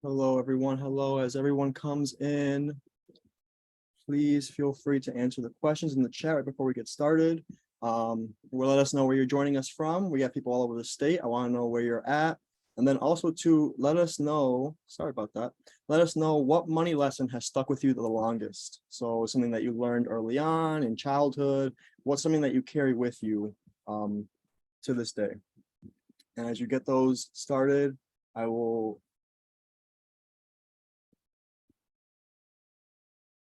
Hello, everyone. Hello. As everyone comes in, please feel free to answer the questions in the chat right before we get started. Let us know where you're joining us from. We have people all over the state. I want to know where you're at. And then also to let us know, sorry about that, let us know what money lesson has stuck with you the longest. So something that you learned early on in childhood, what's something that you carry with you to this day. And as you get those started, I will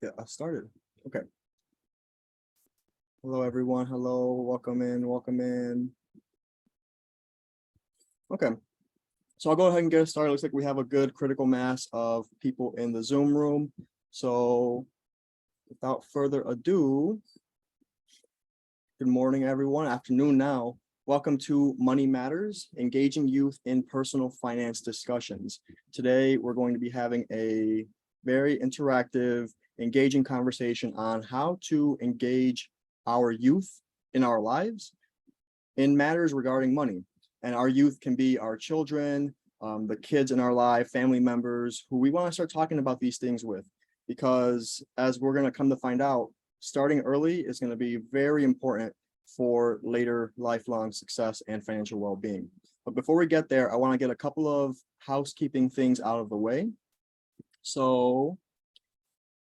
get us started. Okay. Hello, everyone. Hello. Welcome in. Welcome in. Okay. So I'll go ahead and get us started. Looks like we have a good critical mass of people in the Zoom room. So without further ado, good morning, everyone. Afternoon now. Welcome to Money Matters, engaging youth in personal finance discussions. Today, we're going to be having a very interactive, engaging conversation on how to engage our youth in our lives in matters regarding money. And our youth can be our children, the kids in our life, family members who we want to start talking about these things with, because as we're going to come to find out, starting early is going to be very important for later lifelong success and financial well-being. But before we get there, I want to get a couple of housekeeping things out of the way. So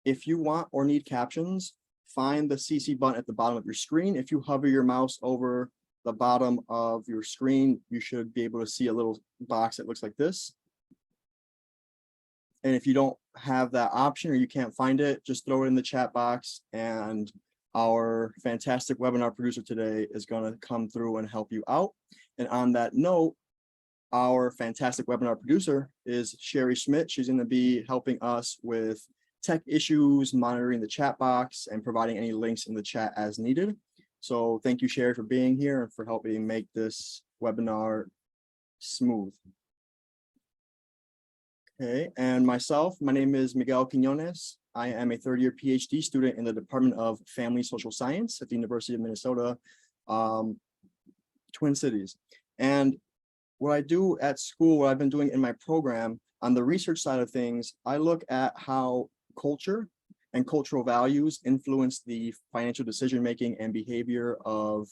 if you want or need captions, find the CC button at the bottom of your screen. If you hover your mouse over the bottom of your screen, you should be able to see a little box that looks like this. And if you don't have that option or you can't find it, just throw it in the chat box and our fantastic webinar producer today is going to come through and help you out. And on that note, our fantastic webinar producer is Sherry Schmidt. She's going to be helping us with tech issues, monitoring the chat box, and providing any links in the chat as needed. So thank you, Sherry, for being here and for helping make this webinar smooth. Okay, and myself, my name is Miguel Quiñones. I am a third-year PhD student in the Department of Family Social Science at the University of Minnesota, Twin Cities. And what I do at school, what I've been doing in my program, on the research side of things, I look at how culture and cultural values influence the financial decision-making and behavior of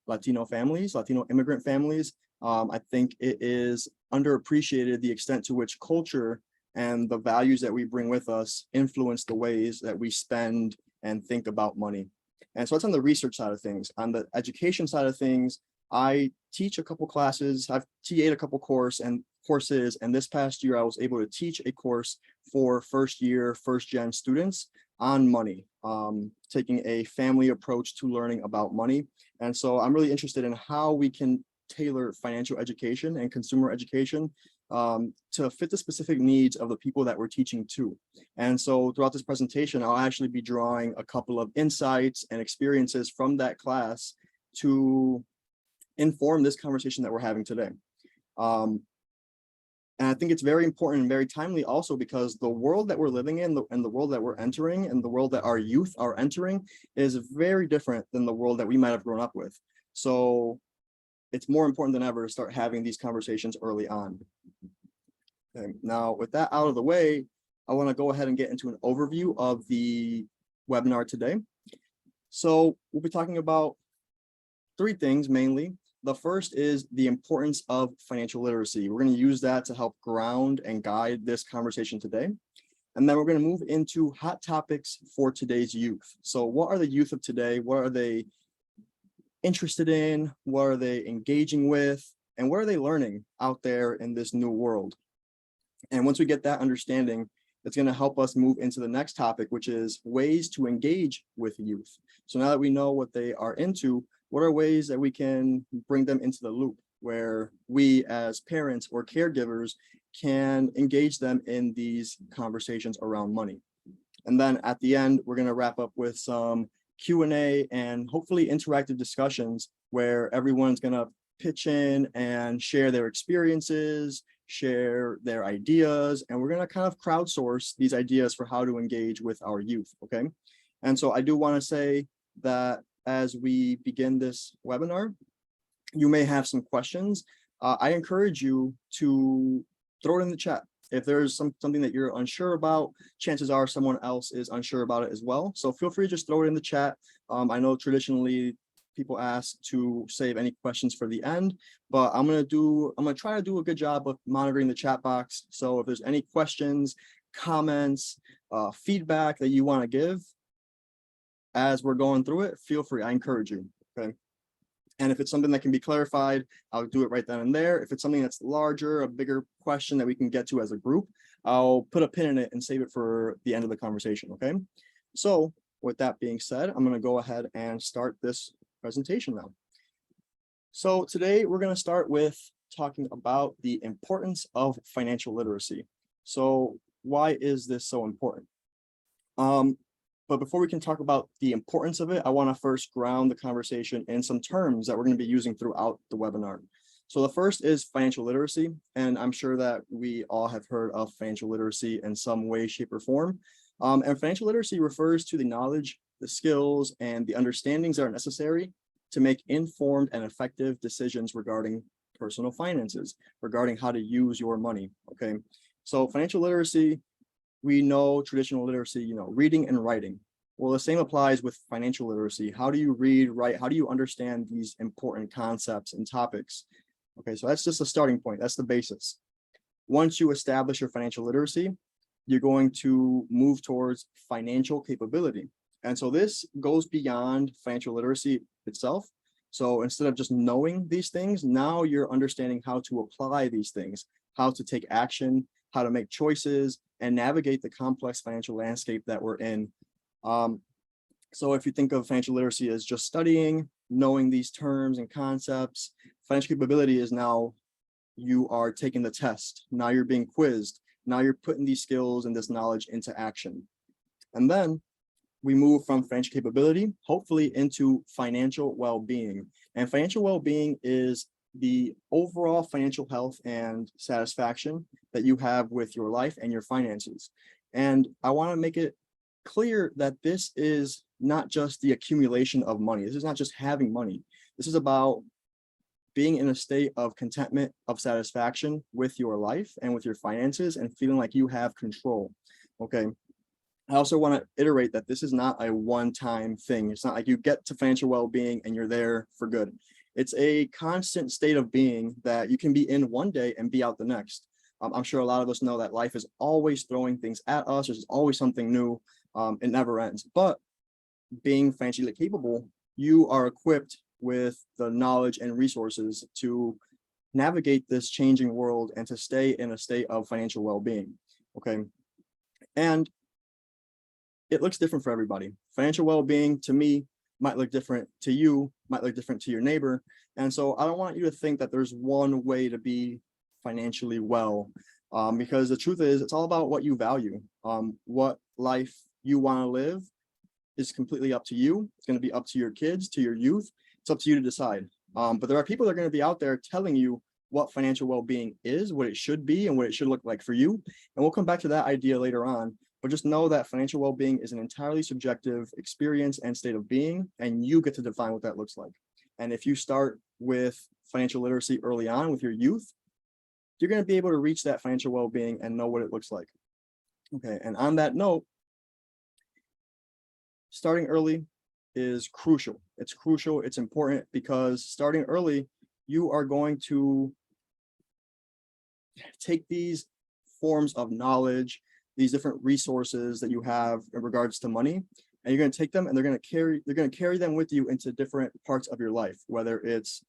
Latino families, Latino immigrant families. I think it is underappreciated the extent to which culture and the values that we bring with us influence the ways that we spend and think about money. And so it's on the research side of things. On the education side of things, I teach a couple classes, I've TA'd a couple courses, and this past year I was able to teach a course for first-year, first-gen students on money, taking a family approach to learning about money. And so I'm really interested in how we can tailor financial education and consumer education to fit the specific needs of the people that we're teaching to. And so throughout this presentation, I'll actually be drawing a couple of insights and experiences from that class to inform this conversation that we're having today. And I think it's very important and very timely also because the world that we're living in and the world that we're entering and the world that our youth are entering is very different than the world that we might have grown up with. So it's more important than ever to start having these conversations early on. Okay. Now, with that out of the way, I want to go ahead and get into an overview of the webinar today. So we'll be talking about three things mainly. The first is the importance of financial literacy. We're going to use that to help ground and guide this conversation today. And then we're going to move into hot topics for today's youth. So what are the youth of today? What are they interested in? What are they engaging with? And what are they learning out there in this new world? And once we get that understanding, it's going to help us move into the next topic, which is ways to engage with youth. So now that we know what they are into, what are ways that we can bring them into the loop where we as parents or caregivers can engage them in these conversations around money? And then at the end, we're going to wrap up with some Q&A and hopefully interactive discussions where everyone's going to pitch in and share their experiences, share their ideas, and we're going to kind of crowdsource these ideas for how to engage with our youth, okay? And so I do want to say that as we begin this webinar, you may have some questions. I encourage you to throw it in the chat. If there's something that you're unsure about, chances are someone else is unsure about it as well. So feel free to just throw it in the chat. I know traditionally people ask to save any questions for the end, but I'm gonna try to do a good job of monitoring the chat box. So if there's any questions, comments, feedback that you want to give as we're going through it, feel free. I encourage you. Okay. And if it's something that can be clarified, I'll do it right then and there. If it's something that's larger, a bigger question that we can get to as a group, I'll put a pin in it and save it for the end of the conversation, okay? So with that being said, I'm gonna go ahead and start this presentation now. So today we're gonna start with talking about the importance of financial literacy. So why is this so important? But before we can talk about the importance of it, I want to first ground the conversation in some terms that we're going to be using throughout the webinar. So the first is financial literacy, and I'm sure that we all have heard of financial literacy in some way, shape, or form. And financial literacy refers to the knowledge, the skills, and the understandings that are necessary to make informed and effective decisions regarding personal finances, regarding how to use your money, okay? So financial literacy, we know traditional literacy, reading and writing. Well, the same applies with financial literacy. How do you read, write? How do you understand these important concepts and topics? Okay, so that's just a starting point. That's the basis. Once you establish your financial literacy, you're going to move towards financial capability. And so this goes beyond financial literacy itself. So instead of just knowing these things, now you're understanding how to apply these things, how to take action, how to make choices, and navigate the complex financial landscape that we're in. So if you think of financial literacy as just studying, knowing these terms and concepts, financial capability is now you are taking the test. Now you're being quizzed. Now you're putting these skills and this knowledge into action. And then we move from financial capability, hopefully, into financial well-being. And financial well-being is the overall financial health and satisfaction that you have with your life and your finances. And I want to make it clear that this is not just the accumulation of money. This is not just having money. This is about being in a state of contentment, of satisfaction with your life and with your finances and feeling like you have control. Okay. I also want to iterate that this is not a one-time thing. It's not like you get to financial well-being and you're there for good. It's a constant state of being that you can be in one day and be out the next. I'm sure a lot of us know that life is always throwing things at us. There's always something new. It never ends. But being financially capable, you are equipped with the knowledge and resources to navigate this changing world and to stay in a state of financial well-being. Okay. And it looks different for everybody. Financial well-being to me might look different to you, might look different to your neighbor. And so I don't want you to think that there's one way to be financially well, because the truth is it's all about what you value. What life you want to live is completely up to you. It's going to be up to your kids, to your youth. It's up to you to decide. But there are people that are going to be out there telling you what financial well-being is, what it should be, and what it should look like for you. And we'll come back to that idea later on. But just know that financial well-being is an entirely subjective experience and state of being, and you get to define what that looks like. And if you start with financial literacy early on with your youth, you're going to be able to reach that financial well-being and know what it looks like. Okay, and on that note, starting early is crucial. It's crucial, it's important, because starting early, you are going to take these forms of knowledge, these different resources that you have in regards to money, and you're going to take them and they're going to carry them with you into different parts of your life, whether it's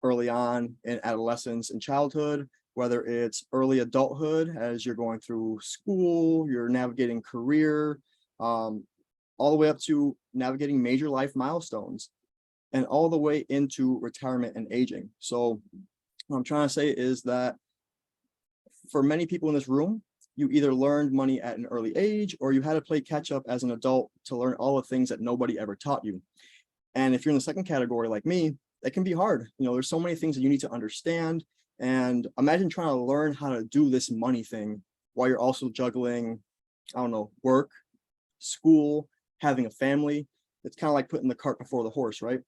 early on in adolescence and childhood, whether it's early adulthood as you're going through school, you're navigating career, all the way up to navigating major life milestones, and all the way into retirement and aging. So what I'm trying to say is that for many people in this room, you either learned money at an early age or you had to play catch up as an adult to learn all the things that nobody ever taught you. And if you're in the second category like me, that can be hard. There's so many things that you need to understand. And imagine trying to learn how to do this money thing while you're also juggling, I don't know, work, school, having a family. It's kind of like putting the cart before the horse, right?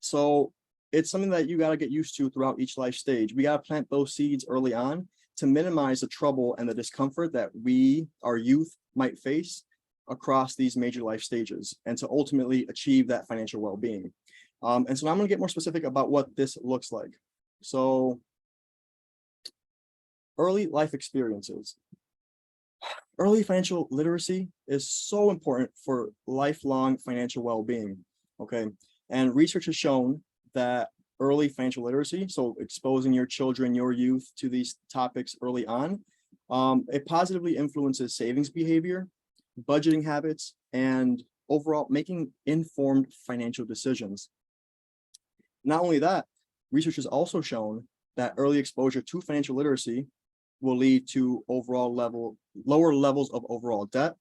So it's something that you got to get used to throughout each life stage. We got to plant those seeds early on to minimize the trouble and the discomfort that our youth, might face across these major life stages, and to ultimately achieve that financial well-being. And so now I'm going to get more specific about what this looks like. So early life experiences. Early financial literacy is so important for lifelong financial well-being, okay? And research has shown that early financial literacy, so exposing your children, your youth to these topics early on, it positively influences savings behavior, budgeting habits, and overall making informed financial decisions. Not only that, research has also shown that early exposure to financial literacy will lead to lower levels of overall debt,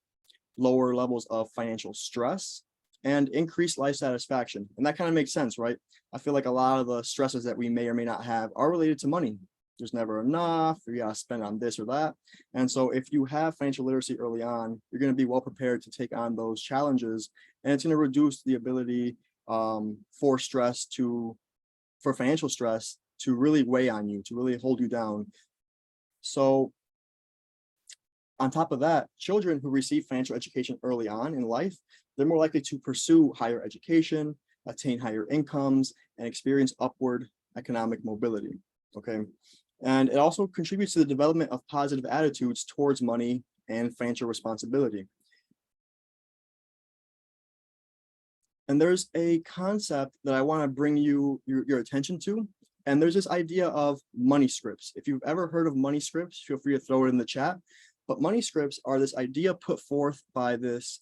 lower levels of financial stress, and increased life satisfaction. And that kind of makes sense, right? I feel like a lot of the stresses that we may or may not have are related to money. There's never enough, or you gotta spend on this or that. And so if you have financial literacy early on, you're gonna be well prepared to take on those challenges, and it's gonna reduce the ability for financial stress to really weigh on you, to really hold you down. So on top of that, children who receive financial education early on in life, they're more likely to pursue higher education, attain higher incomes, and experience upward economic mobility, okay? And it also contributes to the development of positive attitudes towards money and financial responsibility. And there's a concept that I want to bring your attention to. And there's this idea of money scripts. If you've ever heard of money scripts, feel free to throw it in the chat. But money scripts are this idea put forth by this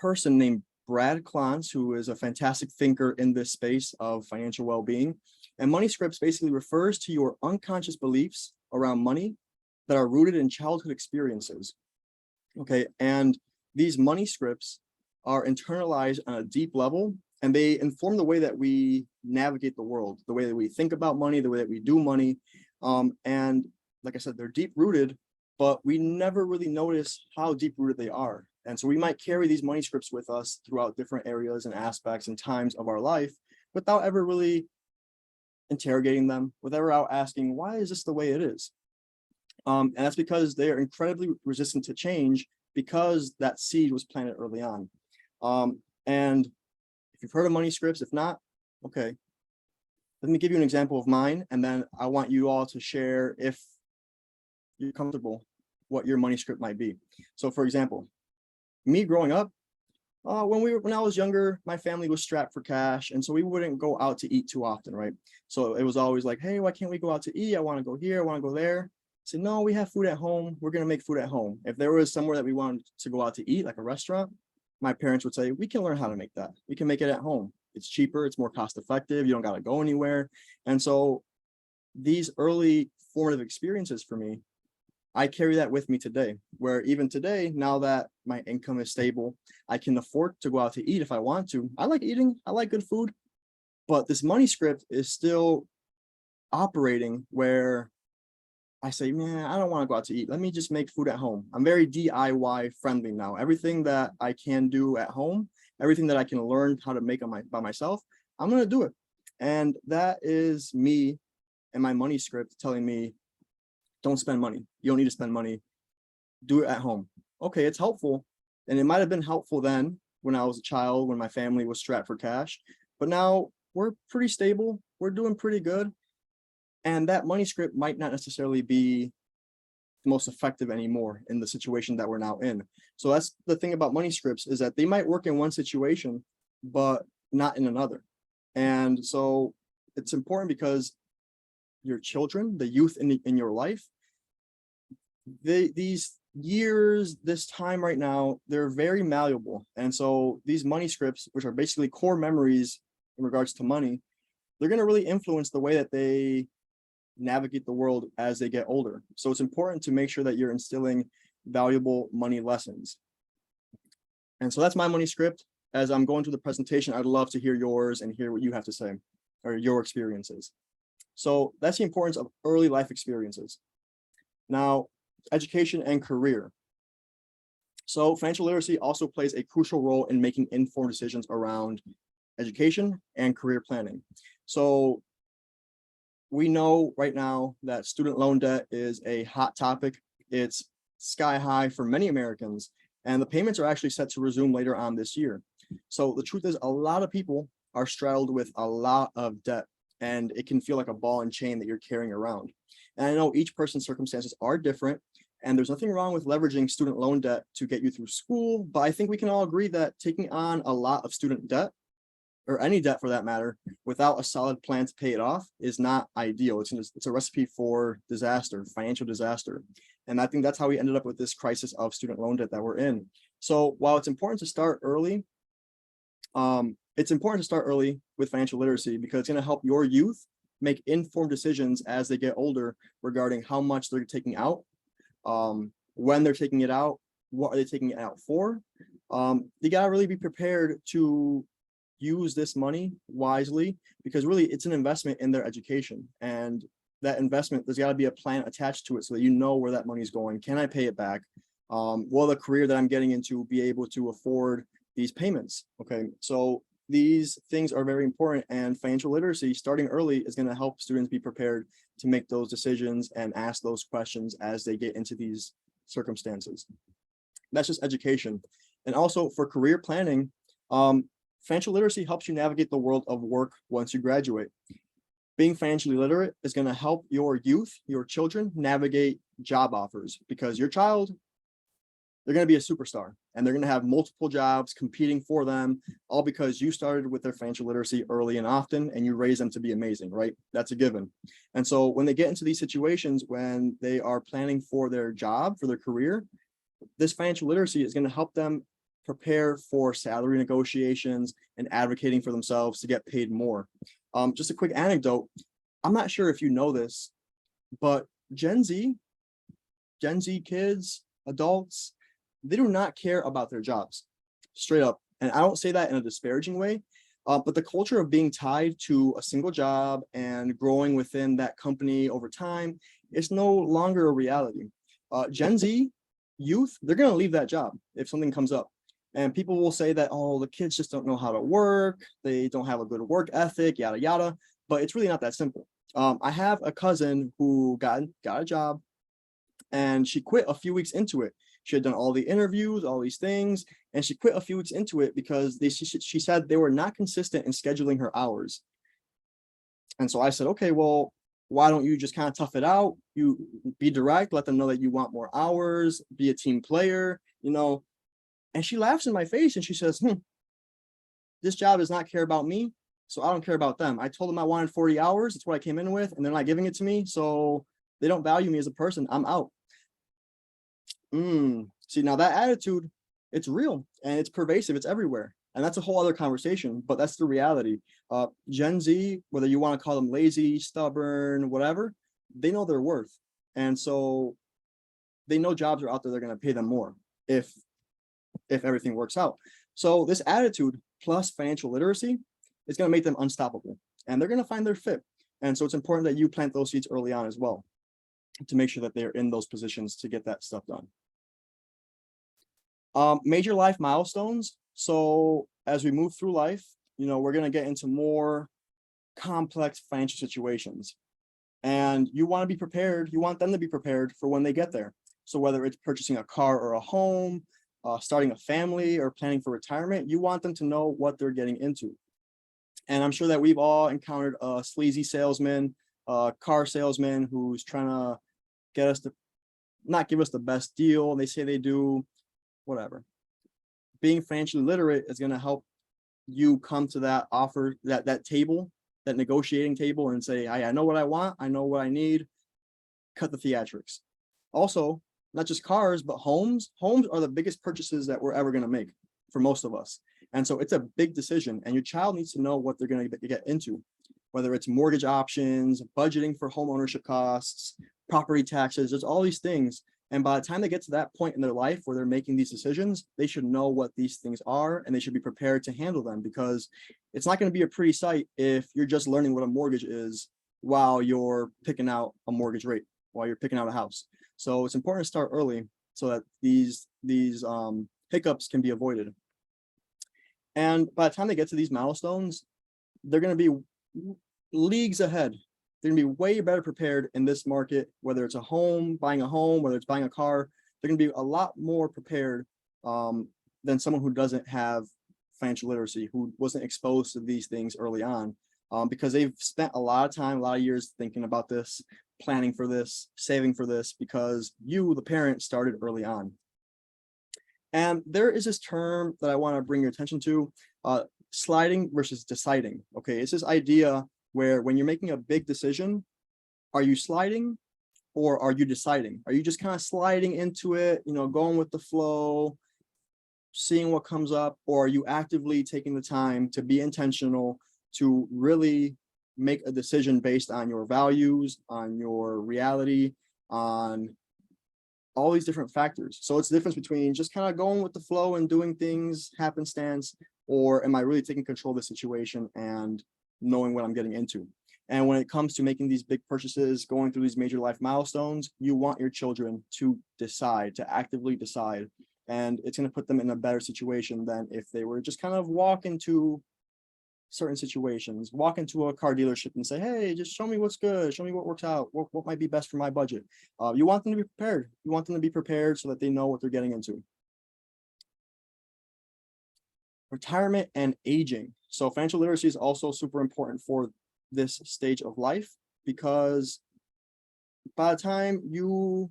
person named Brad Klontz, who is a fantastic thinker in this space of financial well-being. And money scripts basically refers to your unconscious beliefs around money that are rooted in childhood experiences. Okay, and these money scripts are internalized on a deep level, and they inform the way that we navigate the world, the way that we think about money, the way that we do money. And like I said, they're deep rooted, but we never really notice how deep rooted they are. And so we might carry these money scripts with us throughout different areas and aspects and times of our life without ever really interrogating them, without asking, why is this the way it is? And that's because they are incredibly resistant to change, because that seed was planted early on. And if you've heard of money scripts, if not, okay, let me give you an example of mine, and then I want you all to share, if you're comfortable, what your money script might be. So for example, me growing up, when I was younger, my family was strapped for cash, and so we wouldn't go out to eat too often, right? So it was always like, hey, why can't we go out to eat? I want to go here, I want to go there. I said, no, we have food at home. We're going to make food at home. If there was somewhere that we wanted to go out to eat, like a restaurant, my parents would say, we can learn how to make that. We can make it at home. It's cheaper, it's more cost effective. You don't got to go anywhere. And so these early formative experiences for me, I carry that with me today, where even today, now that my income is stable, I can afford to go out to eat if I want to. I like eating, I like good food, but this money script is still operating where I say, man, I don't want to go out to eat. Let me just make food at home. I'm very DIY friendly now. Everything that I can do at home, everything that I can learn how to make by myself, I'm going to do it. And that is me and my money script telling me, don't spend money. You don't need to spend money. Do it at home. Okay, it's helpful. And it might have been helpful then when I was a child, when my family was strapped for cash. But now we're pretty stable. We're doing pretty good. And that money script might not necessarily be the most effective anymore in the situation that we're now in. So that's the thing about money scripts, is that they might work in one situation, but not in another. And so it's important because your children, the youth in your life, these years, this time right now, they're very malleable. And so these money scripts, which are basically core memories in regards to money, they're going to really influence the way that they navigate the world as they get older. So it's important to make sure that you're instilling valuable money lessons. And so that's my money script. As I'm going through the presentation, I'd love to hear yours and hear what you have to say, or your experiences. So that's the importance of early life experiences. Now, education and career. So financial literacy also plays a crucial role in making informed decisions around education and career planning. So we know right now that student loan debt is a hot topic. It's sky high for many Americans, and the payments are actually set to resume later on this year. So the truth is, a lot of people are straddled with a lot of debt, and it can feel like a ball and chain that you're carrying around. And I know each person's circumstances are different, and there's nothing wrong with leveraging student loan debt to get you through school, but I think we can all agree that taking on a lot of student debt, or any debt for that matter, without a solid plan to pay it off is not ideal. It's a recipe for disaster, financial disaster. And I think that's how we ended up with this crisis of student loan debt that we're in. So while it's important to start early, with financial literacy because it's going to help your youth make informed decisions as they get older regarding how much they're taking out, when they're taking it out, what are they taking it out for. You got to really be prepared to use this money wisely because really it's an investment in their education, and that investment, there's got to be a plan attached to it so that you know where that money is going. Can I pay it back? Will the career that I'm getting into be able to afford these payments? Okay, so these things are very important, and financial literacy starting early is going to help students be prepared to make those decisions and ask those questions as they get into these circumstances. That's just education. And also for career planning, financial literacy helps you navigate the world of work once you graduate. Being financially literate is going to help your youth, your children, navigate job offers because your child, they're going to be a superstar and they're going to have multiple jobs competing for them, all because you started with their financial literacy early and often and you raise them to be amazing, right? That's a given. And so when they get into these situations, when they are planning for their job, for their career, this financial literacy is going to help them prepare for salary negotiations and advocating for themselves to get paid more. Just a quick anecdote. I'm not sure if you know this, but Gen Z kids, adults, they do not care about their jobs, straight up. And I don't say that in a disparaging way, but the culture of being tied to a single job and growing within that company over time is no longer a reality. Gen Z youth, they're going to leave that job if something comes up. And people will say that, oh, the kids just don't know how to work. They don't have a good work ethic, yada, yada. But it's really not that simple. I have a cousin who got a job and she quit a few weeks into it. She had done all the interviews, all these things, and she quit a few weeks into it because she said they were not consistent in scheduling her hours. And so I said, okay, well, why don't you just kind of tough it out? You be direct, let them know that you want more hours, be a team player, you know. And she laughs in my face and she says, this job does not care about me, so I don't care about them. I told them I wanted 40 hours. That's what I came in with, and they're not giving it to me, so they don't value me as a person. I'm out. See, now that attitude, it's real and it's pervasive. It's everywhere. And that's a whole other conversation, but that's the reality. Gen Z, whether you want to call them lazy, stubborn, whatever, they know their worth. And so they know jobs are out there, they're going to pay them more if everything works out. So this attitude plus financial literacy is going to make them unstoppable and they're going to find their fit. And so it's important that you plant those seeds early on as well to make sure that they're in those positions to get that stuff done. Major life milestones. So as we move through life, we're going to get into more complex financial situations. And you want to be prepared. You want them to be prepared for when they get there. So whether it's purchasing a car or a home, starting a family, or planning for retirement, you want them to know what they're getting into. And I'm sure that we've all encountered a sleazy salesman, car salesman who's trying to get us to not give us the best deal. They say they do, whatever. Being financially literate is going to help you come to that offer, that table, that negotiating table, and say, I know what I want, I know what I need, cut the theatrics. Also, not just cars, but homes. Homes are the biggest purchases that we're ever going to make for most of us. And so it's a big decision, and your child needs to know what they're going to get into, whether it's mortgage options, budgeting for home ownership costs, property taxes. There's all these things. And by the time they get to that point in their life where they're making these decisions, they should know what these things are and they should be prepared to handle them, because it's not going to be a pretty sight if you're just learning what a mortgage is while you're picking out a mortgage rate, while you're picking out a house. So it's important to start early so that these hiccups can be avoided. And by the time they get to these milestones, they're going to be leagues ahead. they're gonna be way better prepared in this market, whether it's a home, whether it's buying a car. They're gonna be a lot more prepared than someone who doesn't have financial literacy, who wasn't exposed to these things early on, because they've spent a lot of time, a lot of years thinking about this, planning for this, saving for this, because you, the parent, started early on. And there is this term that I want to bring your attention to, sliding versus deciding. Okay, it's this idea where when you're making a big decision, are you sliding or are you deciding? Are you just kind of sliding into it, going with the flow, seeing what comes up, or are you actively taking the time to be intentional, to really make a decision based on your values, on your reality, on all these different factors? So it's the difference between just kind of going with the flow and doing things happenstance, or am I really taking control of the situation and knowing what I'm getting into? And when it comes to making these big purchases, going through these major life milestones, you want your children to decide, to actively decide. And it's going to put them in a better situation than if they were just kind of walk into certain situations, walk into a car dealership and say, hey, just show me what's good, show me what works out, what might be best for my budget. You want them to be prepared. You want them to be prepared so that they know what they're getting into. Retirement and aging. So financial literacy is also super important for this stage of life, because by the time you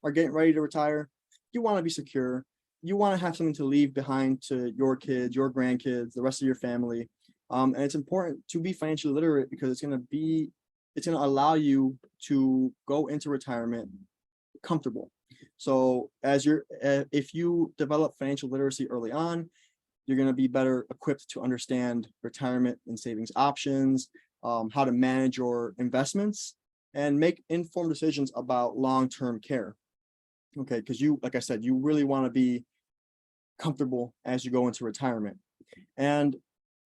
are getting ready to retire, you want to be secure. You want to have something to leave behind to your kids, your grandkids, the rest of your family. And it's important to be financially literate, because it's going to allow you to go into retirement comfortable. So if you develop financial literacy early on, you're going to be better equipped to understand retirement and savings options, how to manage your investments, and make informed decisions about long-term care. Okay, because like I said, you really want to be comfortable as you go into retirement. And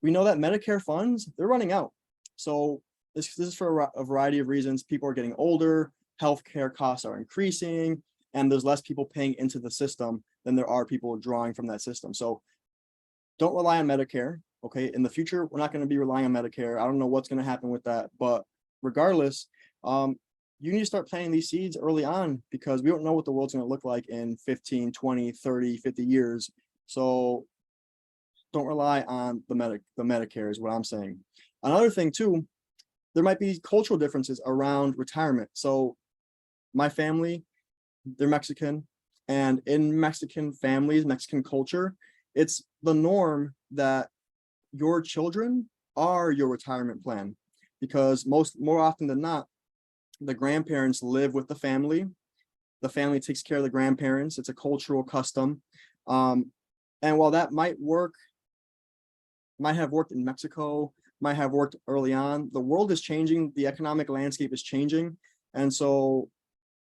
we know that Medicare funds, they're running out. So this is for a variety of reasons. People are getting older, healthcare costs are increasing, and there's less people paying into the system than there are people drawing from that system. So don't rely on Medicare. Okay, in the future, we're not going to be relying on Medicare. I don't know what's going to happen with that, but regardless, you need to start planting these seeds early on, because we don't know what the world's going to look like in 15, 20, 30, 50 years. So don't rely on the Medicare is what I'm saying. Another thing too, there might be cultural differences around retirement. So my family, they're Mexican, and in Mexican families, Mexican culture, it's the norm that your children are your retirement plan, because more often than not, the grandparents live with the family takes care of the grandparents. It's a cultural custom. And while that might have worked in Mexico, might have worked early on, the world is changing, the economic landscape is changing. And so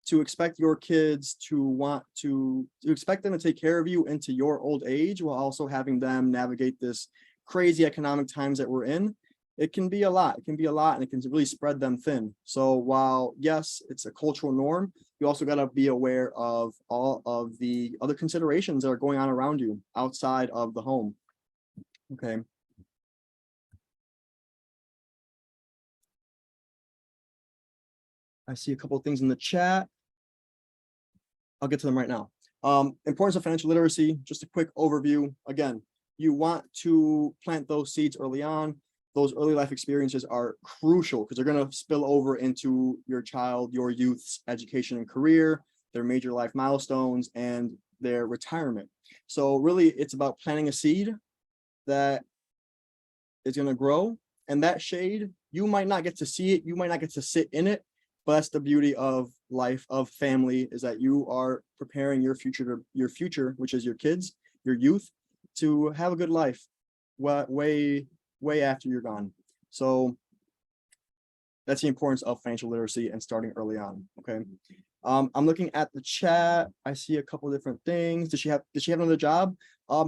to expect your kids to expect them to take care of you into your old age while also having them navigate this crazy economic times that we're in, it can be a lot. It can be a lot, and it can really spread them thin. So while, yes, it's a cultural norm, you also got to be aware of all of the other considerations that are going on around you outside of the home. Okay. I see a couple of things in the chat. I'll get to them right now. Importance of financial literacy, just a quick overview. Again, you want to plant those seeds early on. Those early life experiences are crucial, because they're going to spill over into your youth's education and career, their major life milestones, and their retirement. So really, it's about planting a seed that is going to grow, and that shade, you might not get to see it, you might not get to sit in it, but that's the beauty of life, of family, is that you are preparing your future, which is your kids, your youth, to have a good life way after you're gone. So that's the importance of financial literacy and starting early on. Okay. I'm looking at the chat. I see a couple of different things. Did she have another job?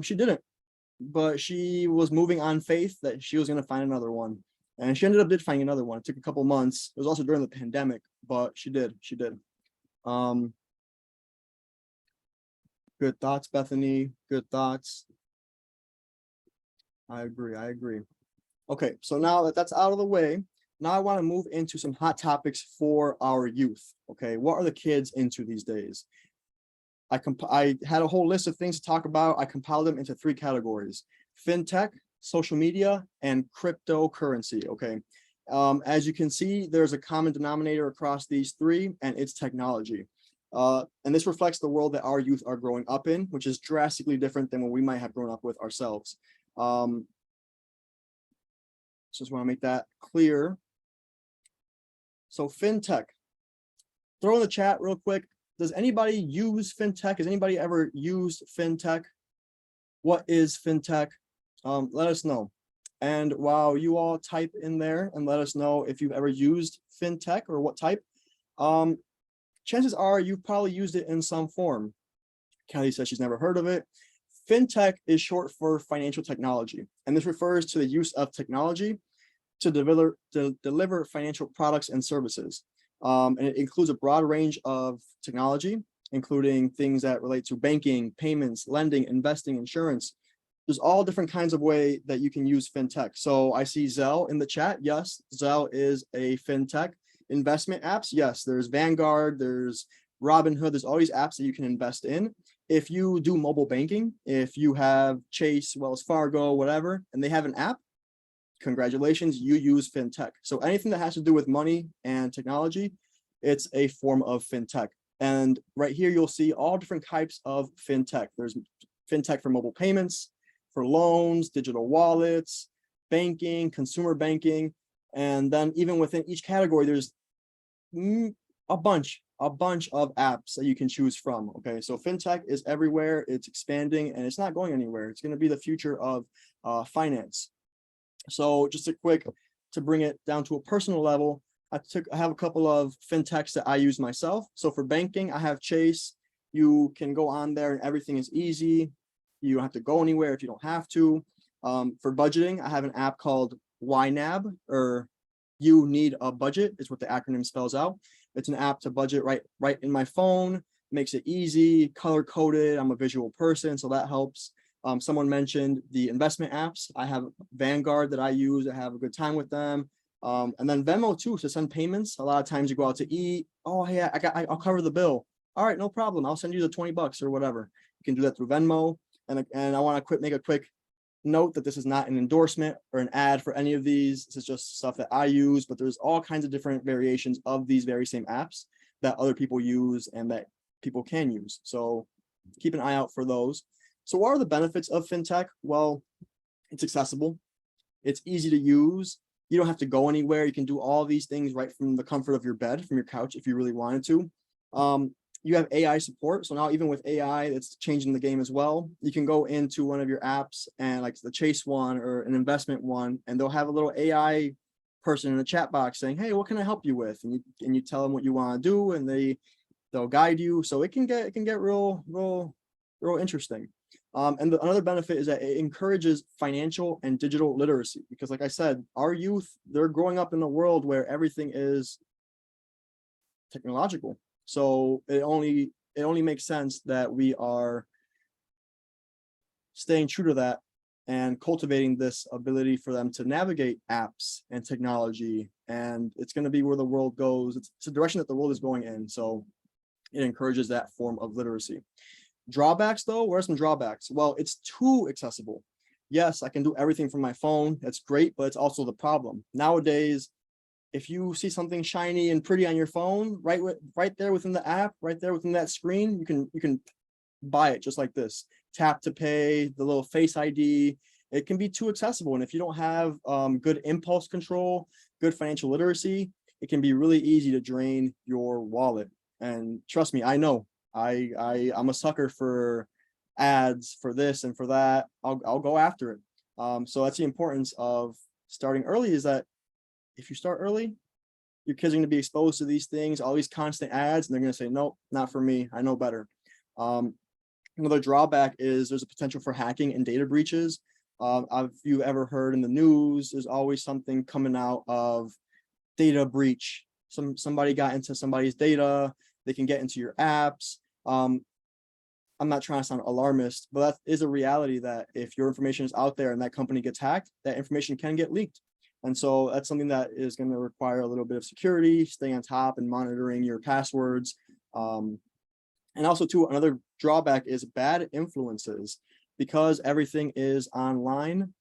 She didn't, but she was moving on faith that she was going to find another one. And she ended up finding another one. It took a couple months. It was also during the pandemic, but she did. Good thoughts, Bethany. Good thoughts. I agree. Okay, so now that that's out of the way, Now I want to move into some hot topics for our youth. Okay, what are the kids into these days? I had a whole list of things to talk about. I compiled them into 3 categories: fintech, social media, and cryptocurrency. Okay. As you can see, there's a common denominator across these 3, and it's technology. And this reflects the world that our youth are growing up in, which is drastically different than what we might have grown up with ourselves. Just want to make that clear. So fintech, throw in the chat real quick. Does anybody use fintech? Has anybody ever used fintech? What is fintech? Let us know. And while you all type in there and let us know if you've ever used fintech or what type, chances are you've probably used it in some form. Kelly says she's never heard of it. Fintech is short for financial technology, and this refers to the use of technology to deliver financial products and services. And it includes a broad range of technology, including things that relate to banking, payments, lending, investing, insurance. There's all different kinds of way that you can use fintech. So I see Zelle in the chat. Yes, Zelle is a fintech. Investment apps, yes, there's Vanguard, there's Robinhood, there's all these apps that you can invest in. If you do mobile banking, if you have Chase, Wells Fargo, whatever, and they have an app, congratulations, you use fintech. So anything that has to do with money and technology, it's a form of fintech. And right here, you'll see all different types of fintech. There's fintech for mobile payments, for loans, digital wallets, banking, consumer banking. And then even within each category, there's a bunch of apps that you can choose from. Okay, so fintech is everywhere, it's expanding, and it's not going anywhere. It's going to be the future of finance. So just a quick, to bring it down to a personal level, I have a couple of fintechs that I use myself. So for banking, I have Chase. You can go on there and everything is easy. You don't have to go anywhere if you don't have to. For budgeting, I have an app called YNAB, or You Need a Budget is what the acronym spells out. It's an app to budget right in my phone, makes it easy, color coded. I'm a visual person, so that helps. Someone mentioned the investment apps. I have Vanguard that I use. I have a good time with them. And then Venmo too, to send payments. A lot of times you go out to eat. Oh yeah, I'll cover the bill. All right, no problem. I'll send you the $20 or whatever. You can do that through Venmo. And I want to make a quick note that this is not an endorsement or an ad for any of these. This is just stuff that I use, but there's all kinds of different variations of these very same apps that other people use and that people can use. So keep an eye out for those. So what are the benefits of fintech? Well, it's accessible. It's easy to use. You don't have to go anywhere. You can do all these things right from the comfort of your bed, from your couch, if you really wanted to. You have AI support. So now even with AI, it's changing the game as well. You can go into one of your apps and like the Chase one or an investment one, and they'll have a little AI person in the chat box saying, hey, what can I help you with? And you tell them what you want to do, and they'll guide you. So it can get real interesting. And another benefit is that it encourages financial and digital literacy, because like I said, our youth, they're growing up in a world where everything is technological. So it only makes sense that we are staying true to that and cultivating this ability for them to navigate apps and technology. And it's going to be where the world goes. It's a direction that the world is going in. So it encourages that form of literacy. Drawbacks though, what are some drawbacks? Well, it's too accessible. Yes, I can do everything from my phone. That's great, but it's also the problem. Nowadays, if you see something shiny and pretty on your phone, right there within the app, right there within that screen, you can buy it just like this. Tap to pay, the little Face ID. It can be too accessible. And if you don't have good impulse control, good financial literacy, it can be really easy to drain your wallet. And trust me, I know. I'm a sucker for ads for this and for that. I'll go after it. So that's the importance of starting early, is that if you start early, your kids are going to be exposed to these things, all these constant ads, and they're going to say, nope, not for me. I know better. Another drawback is there's a potential for hacking and data breaches. If you've ever heard in the news, there's always something coming out of data breach. Somebody got into somebody's data. They can get into your apps. I'm not trying to sound alarmist, but that is a reality, that if your information is out there and that company gets hacked, that information can get leaked. And so that's something that is going to require a little bit of security, staying on top and monitoring your passwords. And also too, another drawback is bad influences. Because everything is online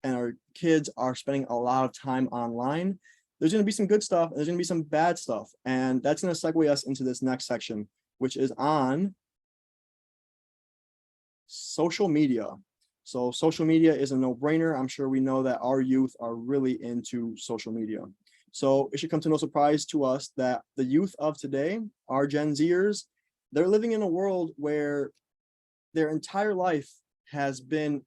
and our kids are spending a lot of time online, there's going to be some good stuff and there's going to be some bad stuff. And that's going to segue us into this next section, which is on social media. So social media is a no-brainer. I'm sure we know that our youth are really into social media. So it should come to no surprise to us that the youth of today, our Gen Zers, they're living in a world where their entire life has been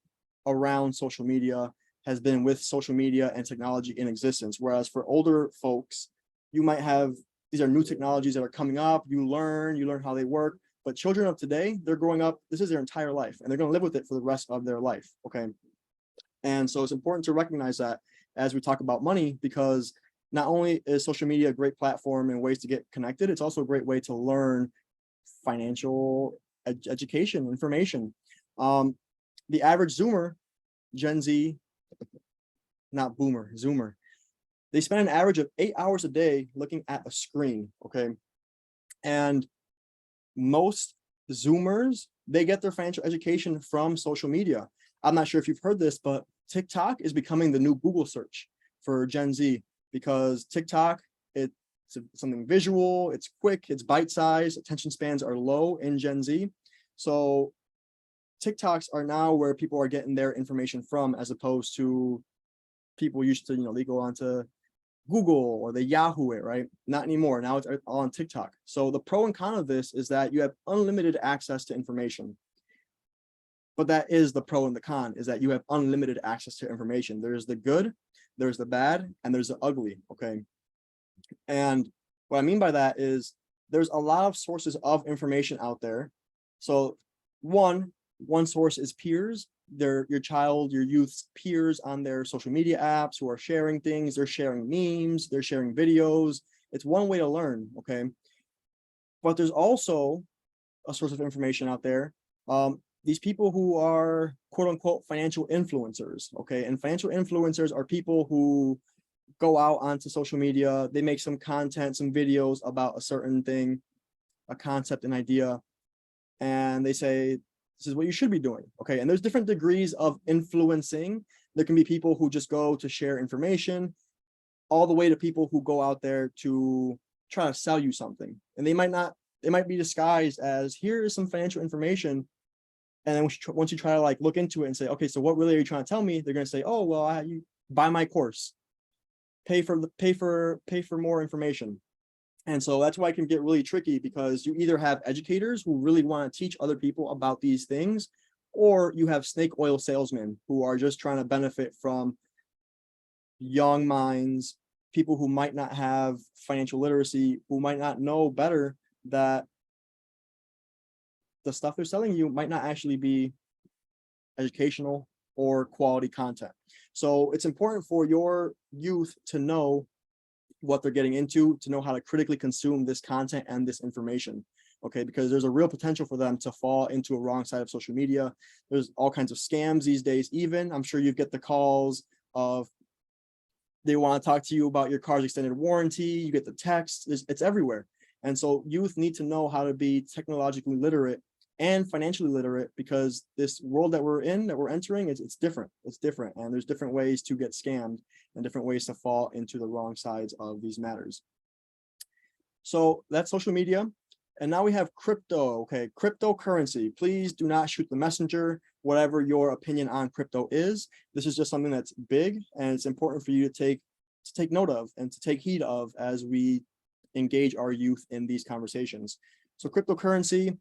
around social media, has been with social media and technology in existence. Whereas for older folks, you might have, these are new technologies that are coming up, you learn how they work, but children of today, they're growing up, this is their entire life, and they're gonna live with it for the rest of their life, okay? And so it's important to recognize that as we talk about money, because not only is social media a great platform and ways to get connected, it's also a great way to learn financial education, information. The average Zoomer, Gen Z, not boomer, Zoomer, they spend an average of 8 hours a day looking at a screen, okay? And most Zoomers, they get their financial education from social media. I'm not sure if you've heard this, but TikTok is becoming the new Google search for Gen Z, because TikTok, it's something visual, it's quick, it's bite-sized, attention spans are low in Gen Z. So TikToks are now where people are getting their information from, as opposed to people used to, they go onto Google or they Yahoo it, right? Not anymore. Now it's all on TikTok. So the pro and con of this is that you have unlimited access to information. But that is the pro and the con, is that you have unlimited access to information. There's the good, there's the bad, and there's the ugly, okay? And what I mean by that is there's a lot of sources of information out there. So one source is peers. They're your youth's peers on their social media apps who are sharing things. They're sharing memes, they're sharing videos. It's one way to learn, okay? But there's also a source of information out there. These people who are quote unquote financial influencers, okay? And financial influencers are people who go out onto social media, they make some content, some videos about a certain thing, a concept, an idea, and they say, this is what you should be doing, okay? And there's different degrees of influencing. There can be people who just go to share information, all the way to people who go out there to try to sell you something. And they might be disguised as, here is some financial information. And then once you try to like look into it and say, okay, so what really are you trying to tell me? They're going to say, oh, well, you buy my course, pay for more information. And so that's why it can get really tricky, because you either have educators who really want to teach other people about these things, or you have snake oil salesmen who are just trying to benefit from young minds, people who might not have financial literacy, who might not know better that the stuff they're selling you might not actually be educational or quality content. So it's important for your youth to know what they're getting into, to know how to critically consume this content and this information, okay? Because there's a real potential for them to fall into a wrong side of social media. There's all kinds of scams these days. Even, I'm sure you get the calls of, they want to talk to you about your car's extended warranty, you get the text, it's everywhere. And so youth need to know how to be technologically literate and financially literate, because this world that we're entering, it's different. It's different, and there's different ways to get scammed and different ways to fall into the wrong sides of these matters. So that's social media. And now we have crypto, okay? Cryptocurrency. Please do not shoot the messenger, whatever your opinion on crypto is. This is just something that's big, and it's important for you to take note of and to take heed of as we engage our youth in these conversations. So cryptocurrency,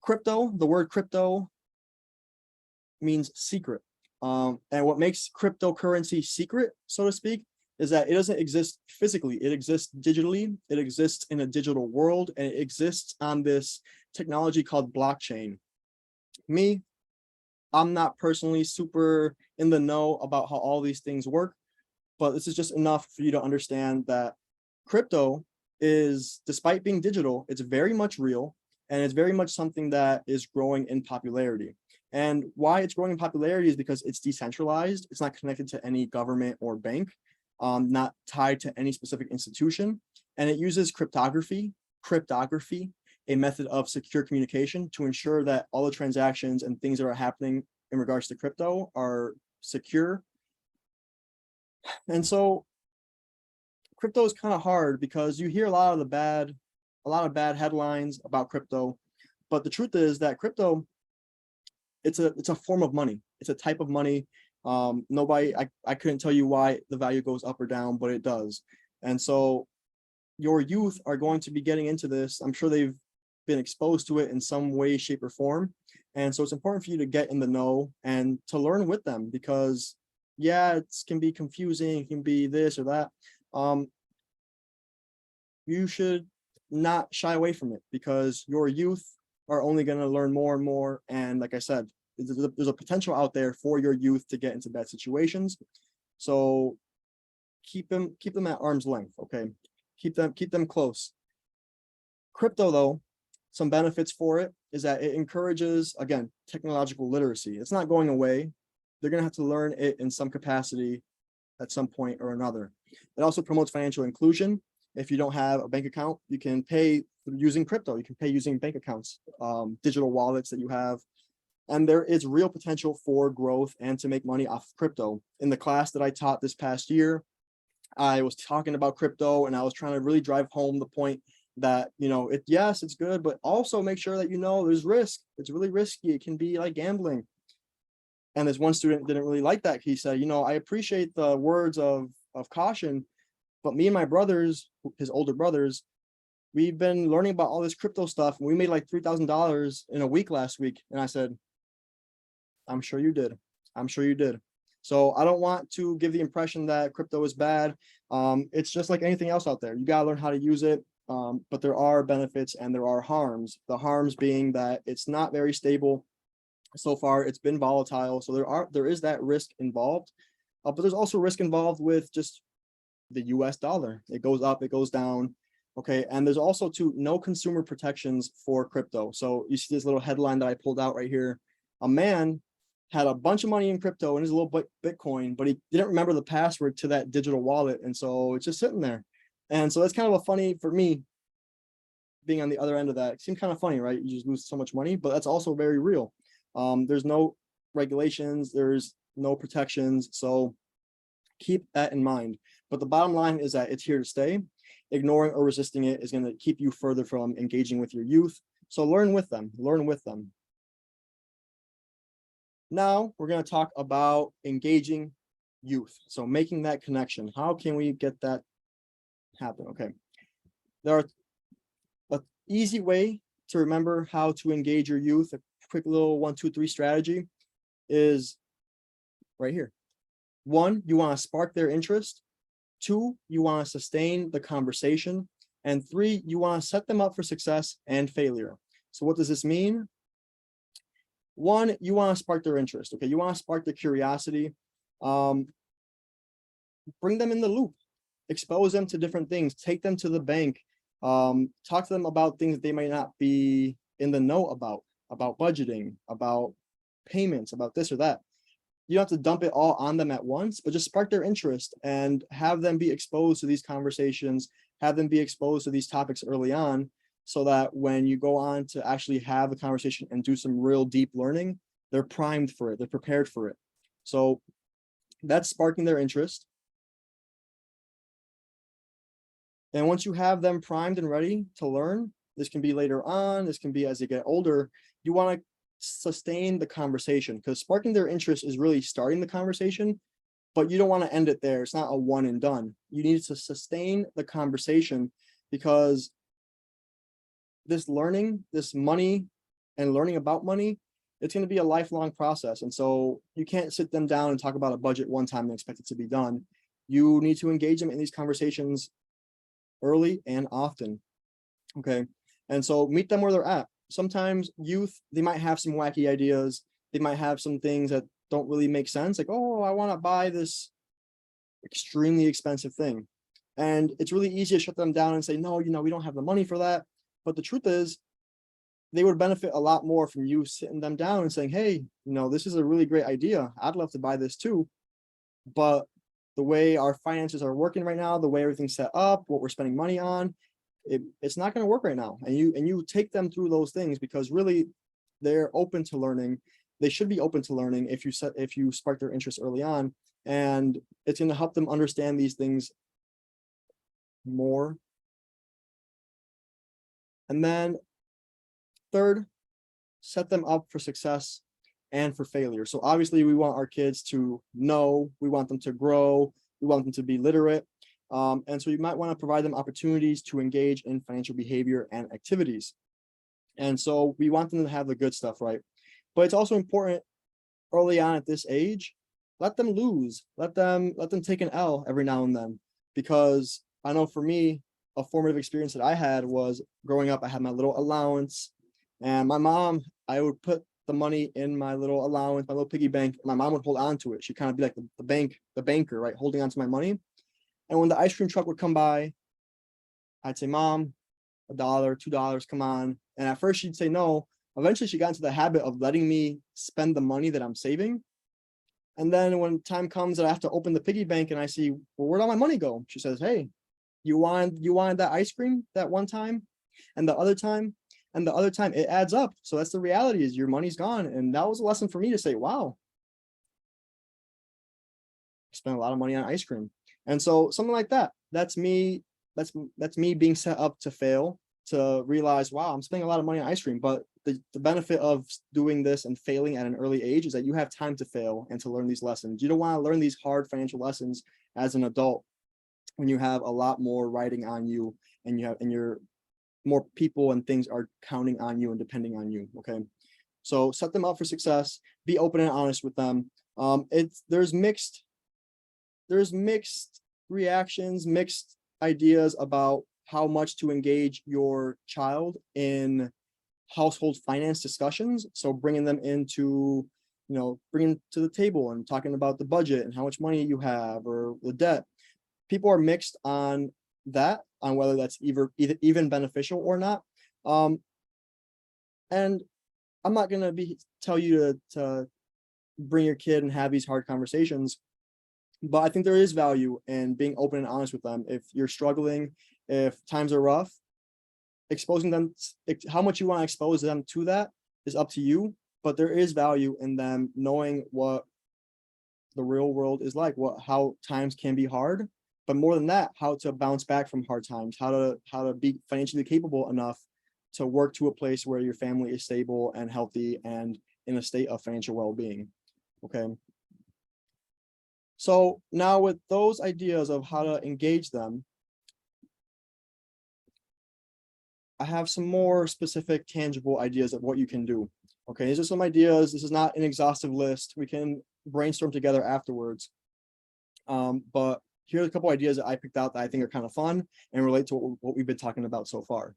the word crypto means secret. And what makes cryptocurrency secret, so to speak, is that it doesn't exist physically. It exists digitally. It exists in a digital world, and it exists on this technology called blockchain. I'm not personally super in the know about how all these things work, but this is just enough for you to understand that crypto is, despite being digital, it's very much real, and it's very much something that is growing in popularity. And why it's growing in popularity is because it's decentralized. It's not connected to any government or bank, not tied to any specific institution. And it uses cryptography, a method of secure communication to ensure that all the transactions and things that are happening in regards to crypto are secure. And so crypto is kind of hard because you hear a lot of bad headlines about crypto, but the truth is that crypto, it's a form of money. It's a type of money. I couldn't tell you why the value goes up or down, but it does. And so your youth are going to be getting into this. I'm sure they've been exposed to it in some way, shape, or form. And so it's important for you to get in the know and to learn with them, because yeah, it can be confusing, it can be this or that. You should not shy away from it, because your youth are only going to learn more and more. And like I said, there's a potential out there for your youth to get into bad situations. So keep them at arm's length. Okay. Keep them close. Crypto, though, some benefits for it is that it encourages, again, technological literacy. It's not going away. They're going to have to learn it in some capacity at some point or another. It also promotes financial inclusion. If you don't have a bank account, you can pay using crypto. You can pay using bank accounts, digital wallets that you have. And there is real potential for growth and to make money off of crypto. In the class that I taught this past year, I was talking about crypto, and I was trying to really drive home the point that, yes, it's good, but also make sure that there's risk. It's really risky. It can be like gambling. And this one student didn't really like that. He said, I appreciate the words of caution, but me and my brothers, his older brothers, we've been learning about all this crypto stuff, and we made like $3,000 in a week last week. And I said, I'm sure you did. I'm sure you did. So I don't want to give the impression that crypto is bad. It's just like anything else out there. You got to learn how to use it. But there are benefits and there are harms. The harms being that it's not very stable. So far, it's been volatile. So there is that risk involved. But there's also risk involved with just the US dollar. It goes up, it goes down. Okay. And there's also no consumer protections for crypto. So you see this little headline that I pulled out right here. A man had a bunch of money in crypto in his little Bitcoin, but he didn't remember the password to that digital wallet. And so it's just sitting there. And so that's kind of a funny, for me, being on the other end of that. It seemed kind of funny, right? You just lose so much money, but that's also very real. There's no regulations, there's no protections. So keep that in mind. But the bottom line is that it's here to stay. Ignoring or resisting it is going to keep you further from engaging with your youth. So learn with them, learn with them. Now we're going to talk about engaging youth. So making that connection. How can we get that happen? Okay. An easy way to remember how to engage your youth, a quick little 1, 2, 3 strategy is right here. 1, you want to spark their interest. 2, you want to sustain the conversation. And 3, you want to set them up for success and failure. So what does this mean? 1, you want to spark their interest. Okay, you want to spark their curiosity. Bring them in the loop. Expose them to different things. Take them to the bank. Talk to them about things that they might not be in the know about budgeting, about payments, about this or that. You don't have to dump it all on them at once, but just spark their interest and have them be exposed to these conversations, have them be exposed to these topics early on, so that when you go on to actually have a conversation and do some real deep learning, they're primed for it, they're prepared for it. So that's sparking their interest. And once you have them primed and ready to learn, this can be later on, this can be as they get older, you want to sustain the conversation, because sparking their interest is really starting the conversation, but you don't want to end it there. It's not a one and done. You need to sustain the conversation, because this learning, this money and learning about money, it's going to be a lifelong process. And so you can't sit them down and talk about a budget one time and expect it to be done. You need to engage them in these conversations early and often. Okay. And so meet them where they're at. Sometimes youth, they might have some wacky ideas. They might have some things that don't really make sense. Like, oh, I want to buy this extremely expensive thing. And it's really easy to shut them down and say, no, we don't have the money for that. But the truth is, they would benefit a lot more from you sitting them down and saying, hey, this is a really great idea. I'd love to buy this too. But the way our finances are working right now, the way everything's set up, what we're spending money on, it's not going to work right now. And you take them through those things, because really they're open to learning. They should be open to learning if you spark their interest early on, and it's going to help them understand these things more. And then third, set them up for success and for failure. So obviously we want our kids to know, we want them to grow, we want them to be literate. And so you might want to provide them opportunities to engage in financial behavior and activities. And so we want them to have the good stuff, right? But it's also important early on at this age, let them lose, let them take an L every now and then. Because I know for me, a formative experience that I had was growing up, I had my little allowance, and my mom, I would put the money in my little allowance, my little piggy bank. My mom would hold on to it. She'd kind of be like the banker, right? Holding on to my money. And when the ice cream truck would come by, I'd say, Mom, $1, $2, come on. And at first she'd say no. Eventually she got into the habit of letting me spend the money that I'm saving. And then when time comes that I have to open the piggy bank and I see, well, where'd all my money go? She says, hey, you wanted that ice cream that one time and the other time and the other time, it adds up. So that's the reality, is your money's gone. And that was a lesson for me to say, wow, I spent a lot of money on ice cream. And so something like that, that's me being set up to fail, to realize, wow, I'm spending a lot of money on ice cream. But the benefit of doing this and failing at an early age is that you have time to fail and to learn these lessons. You don't want to learn these hard financial lessons as an adult when you have a lot more riding on you, and you're more people and things are counting on you and depending on you. Okay, so set them up for success, be open and honest with them. There's mixed reactions, mixed ideas about how much to engage your child in household finance discussions. So bringing them into, bringing to the table and talking about the budget and how much money you have or the debt. People are mixed on that, on whether that's even beneficial or not. And I'm not going to tell you to bring your kid and have these hard conversations, but I think there is value in being open and honest with them. If you're struggling, if times are rough, exposing them, how much you want to expose them to that is up to you, but there is value in them knowing what the real world is like, how times can be hard, but more than that, how to bounce back from hard times, how to be financially capable enough to work to a place where your family is stable and healthy and in a state of financial well-being. Okay. So now with those ideas of how to engage them, I have some more specific, tangible ideas of what you can do. Okay, these are some ideas. This is not an exhaustive list. We can brainstorm together afterwards. But here's a couple ideas that I picked out that I think are kind of fun and relate to what we've been talking about so far.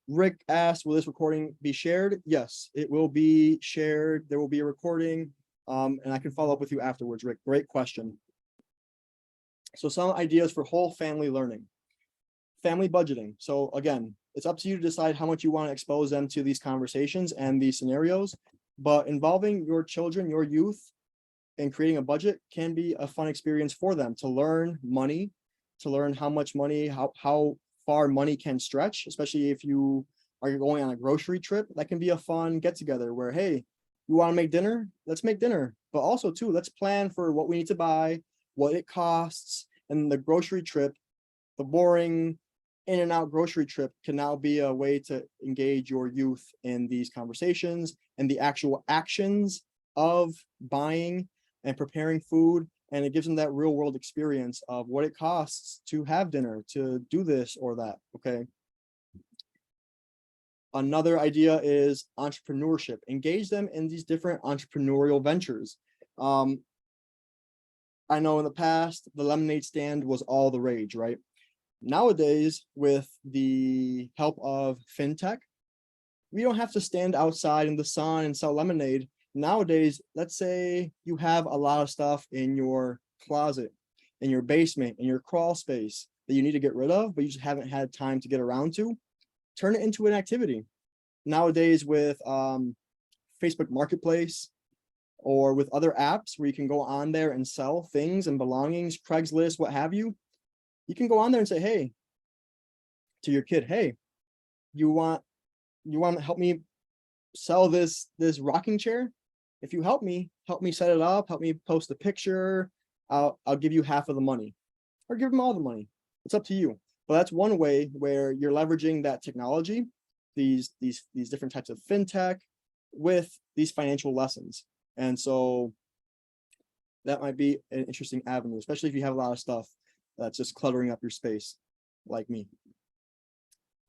Rick asked, will this recording be shared? Yes, it will be shared. There will be a recording, and I can follow up with you afterwards, Rick. Great question. So some ideas for whole family learning. Family budgeting. So again, it's up to you to decide how much you want to expose them to these conversations and these scenarios, but involving your children, your youth, and creating a budget can be a fun experience for them to learn money, to learn how much money, how far money can stretch, especially if you are going on a grocery trip. That can be a fun get together where, hey, you want to make dinner? Let's make dinner. But also too, let's plan for what we need to buy, what it costs, and the grocery trip, the boring in and out grocery trip can now be a way to engage your youth in these conversations and the actual actions of buying and preparing food. And it gives them that real world experience of what it costs to have dinner, to do this or that. Okay. Another idea is entrepreneurship. Engage them in these different entrepreneurial ventures. I know in the past, the lemonade stand was all the rage, right? Nowadays, with the help of fintech, we don't have to stand outside in the sun and sell lemonade. Nowadays, let's say you have a lot of stuff in your closet, in your basement, in your crawl space that you need to get rid of, but you just haven't had time to get around to. Turn it into an activity. nowadays with Facebook Marketplace or with other apps where you can go on there and sell things and belongings, Craigslist, what have you, you can go on there and say, hey, to your kid, hey, you want to help me sell this rocking chair? If you help me set it up, help me post a picture, I'll give you half of the money, or give them all the money. It's up to you. But that's one way where you're leveraging that technology, these different types of fintech with these financial lessons. And so that might be an interesting avenue, especially if you have a lot of stuff that's just cluttering up your space, like me.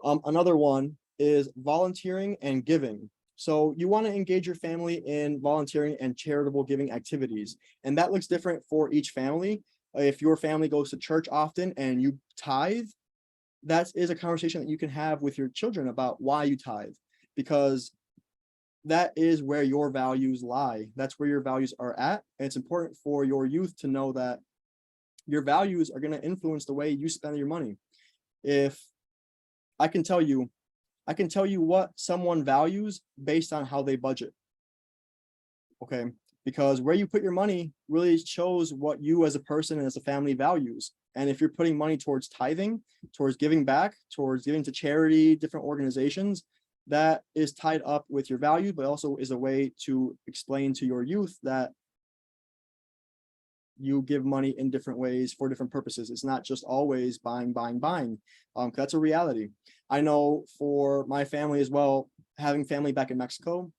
Another one is volunteering and giving. So you want to engage your family in volunteering and charitable giving activities. And that looks different for each family. If your family goes to church often and you tithe, that is a conversation that you can have with your children about why you tithe, because that is where your values lie. That's where your values are at. And it's important for your youth to know that your values are going to influence the way you spend your money. If I can tell you what someone values based on how they budget. Okay, because where you put your money really shows what you as a person and as a family values. And if you're putting money towards tithing, towards giving back, towards giving to charity, different organizations, that is tied up with your value, but also is a way to explain to your youth that you give money in different ways for different purposes. It's not just always buying. That's a reality. I know for my family as well, having family back in Mexico,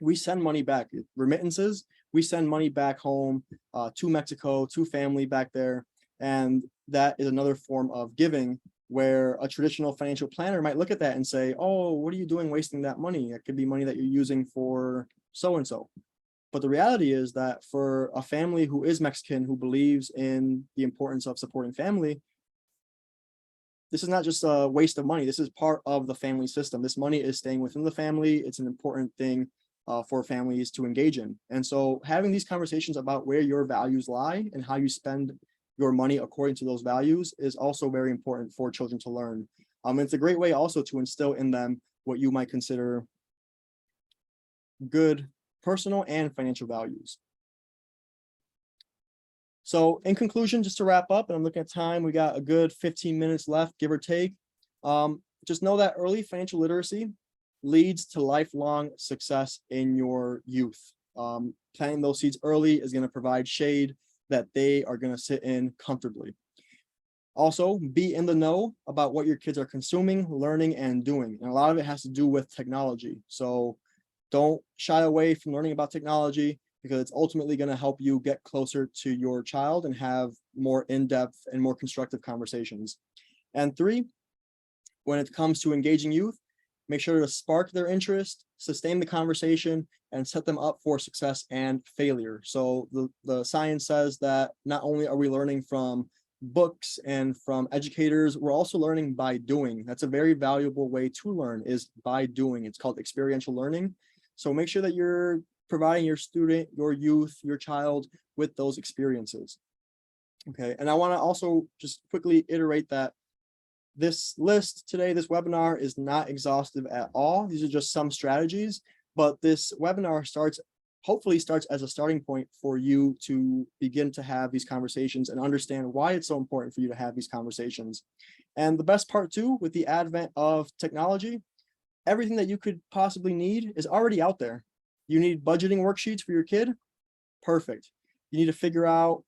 we send money back, remittances. We send money back home to Mexico, to family back there. And that is another form of giving, where a traditional financial planner might look at that and say, oh, what are you doing wasting that money? It could be money that you're using for so-and-so. But the reality is that for a family who is Mexican, who believes in the importance of supporting family, this is not just a waste of money. This is part of the family system. This money is staying within the family. It's an important thing for families to engage in. And so having these conversations about where your values lie and how you spend your money according to those values is also very important for children to learn. It's a great way also to instill in them what you might consider good personal and financial values. So in conclusion, just to wrap up, and I'm looking at time, we got a good 15 minutes left, give or take. Just know that early financial literacy leads to lifelong success in your youth. Planting those seeds early is going to provide shade that they are going to sit in comfortably. Also, be in the know about what your kids are consuming, learning, and doing. And a lot of it has to do with technology. So don't shy away from learning about technology, because it's ultimately going to help you get closer to your child and have more in-depth and more constructive conversations. And 3, when it comes to engaging youth, make sure to spark their interest, sustain the conversation, and set them up for success and failure. So the science says that not only are we learning from books and from educators, we're also learning by doing. That's a very valuable way to learn, is by doing. It's called experiential learning. So make sure that you're providing your student, your youth, your child with those experiences. Okay, and I want to also just quickly iterate that this list today, this webinar, is not exhaustive at all. These are just some strategies, but this webinar hopefully starts as a starting point for you to begin to have these conversations and understand why it's so important for you to have these conversations. And the best part too, with the advent of technology, everything that you could possibly need is already out there. You need budgeting worksheets for your kid? Perfect. You need to figure out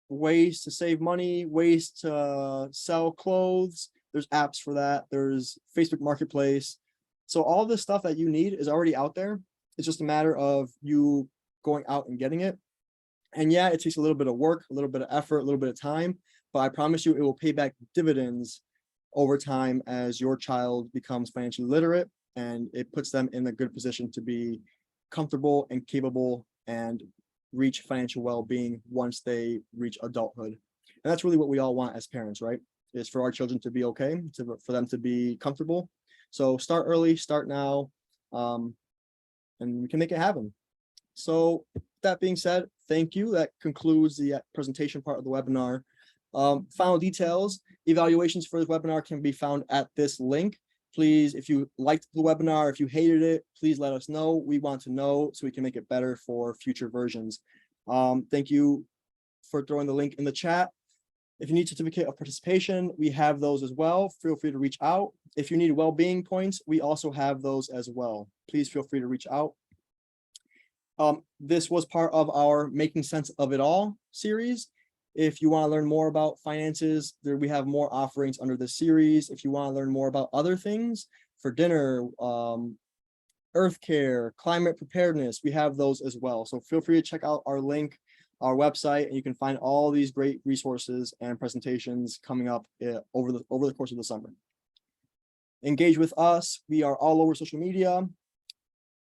ways to save money, ways to sell clothes. There's apps for that. There's Facebook Marketplace. So all this stuff that you need is already out there. It's just a matter of you going out and getting it. And yeah, it takes a little bit of work, a little bit of effort, a little bit of time, but I promise you it will pay back dividends over time as your child becomes financially literate, and it puts them in a good position to be comfortable and capable and reach financial well-being once they reach adulthood. And that's really what we all want as parents, right? Is for our children to be okay, for them to be comfortable. So start early, start now, and we can make it happen. So that being said, thank you. That concludes the presentation part of the webinar. Final details, evaluations for this webinar can be found at this link. Please, if you liked the webinar, if you hated it, please let us know. We want to know so we can make it better for future versions. Thank you for throwing the link in the chat. If you need certificate of participation, we have those as well. Feel free to reach out. If you need well-being points, we also have those as well. Please feel free to reach out. This was part of our Making Sense of It All series. If you want to learn more about finances, we have more offerings under this series. If you want to learn more about other things for dinner, earth care, climate preparedness, we have those as well. So feel free to check out our link, our website, and you can find all these great resources and presentations coming up over the course of the summer. Engage with us. We are all over social media.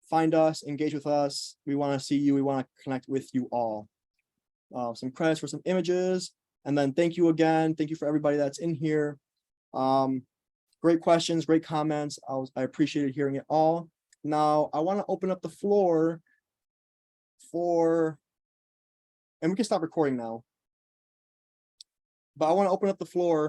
Find us, engage with us. We want to see you. We want to connect with you all. Some credits for some images. And then thank you again. Thank you for everybody that's in here. Great questions, great comments. I appreciated hearing it all. Now, I want to open up the floor and we can stop recording now. But I want to open up the floor